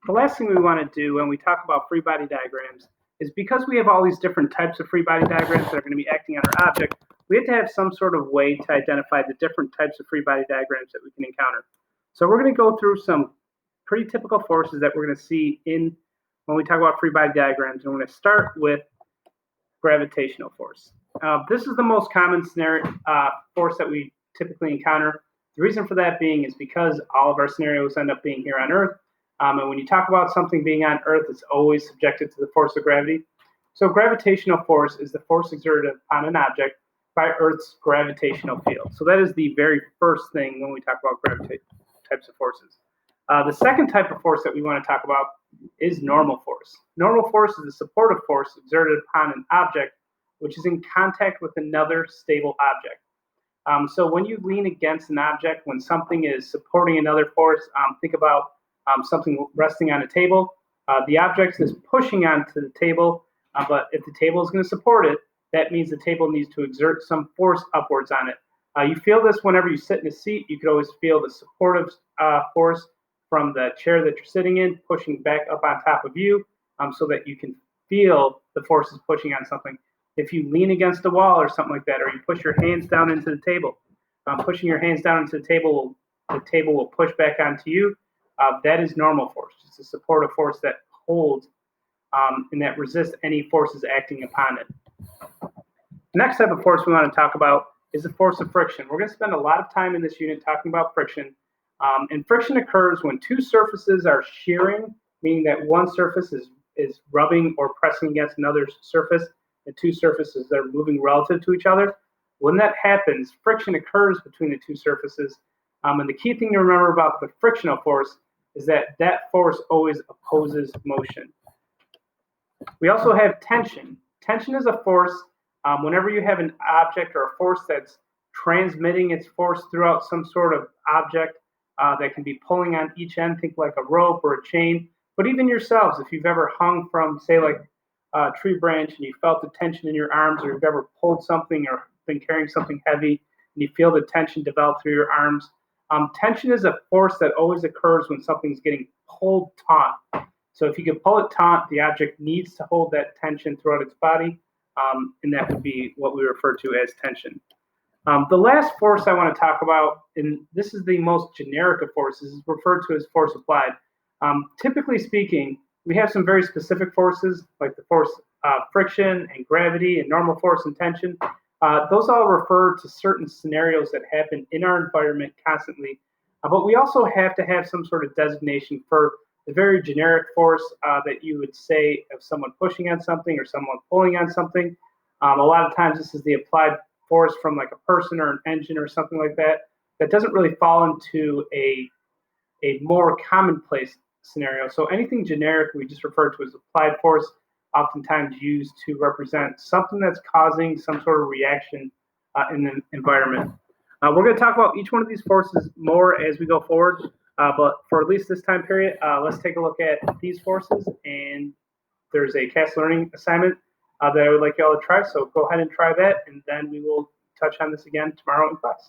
The last thing we want to do when we talk about free body diagrams is because we have all these different types of free body diagrams that are going to be acting on our object, we have to have some sort of way to identify the different types of free body diagrams that we can encounter. So we're going to go through some pretty typical forces that we're going to see in when we talk about free body diagrams, and we're going to start with gravitational force. This is the most common force that we typically encounter. The reason for that being is because all of our scenarios end up being here on Earth. And when you talk about something being on Earth, it's always subjected to the force of gravity. So gravitational force is the force exerted on an object by Earth's gravitational field. So that is the very first thing when we talk about types of forces. The second type of force that we want to talk about is normal force. Normal force is a supportive force exerted upon an object which is in contact with another stable object. So when you lean against an object, when something is supporting another force, think about something resting on a table. The object is pushing onto the table, but if the table is going to support it, that means the table needs to exert some force upwards on it. You feel this whenever you sit in a seat. You could always feel the supportive force from the chair that you're sitting in pushing back up on top of you, so that you can feel the forces pushing on something. If you lean against a wall or something like that, or you push your hands down into the table, pushing your hands down into the table will push back onto you. That is normal force. It's a supportive force that holds and that resists any forces acting upon it. The next type of force we want to talk about is the force of friction. We're going to spend a lot of time in this unit talking about friction. And friction occurs when two surfaces are shearing, meaning that one surface is rubbing or pressing against another surface, and two surfaces that are moving relative to each other. When that happens, friction occurs between the two surfaces. And the key thing to remember about the frictional force is that that force always opposes motion. We also have tension. Tension is a force whenever you have an object or a force that's transmitting its force throughout some sort of object that can be pulling on each end, think like a rope or a chain. But even yourselves, if you've ever hung from, say, like a tree branch and you felt the tension in your arms, or you've ever pulled something or been carrying something heavy and you feel the tension develop through your arms. Tension is a force that always occurs when something's getting pulled taut. So if you can pull it taut, the object needs to hold that tension throughout its body, and that would be what we refer to as tension. The last force I want to talk about, and this is the most generic of forces, is referred to as force applied. Typically speaking, we have some very specific forces like the force friction and gravity and normal force and tension. Those all refer to certain scenarios that happen in our environment constantly. But we also have to have some sort of designation for the very generic force that you would say of someone pushing on something or someone pulling on something. A lot of times this is the applied force from like a person or an engine or something like that. That doesn't really fall into a more commonplace scenario. So anything generic we just refer to as applied force, oftentimes used to represent something that's causing some sort of reaction in the environment. We're going to talk about each one of these forces more as we go forward, but for at least this time period, let's take a look at these forces, and there's a CAS learning assignment that I would like you all to try, so go ahead and try that, and then we will touch on this again tomorrow in class.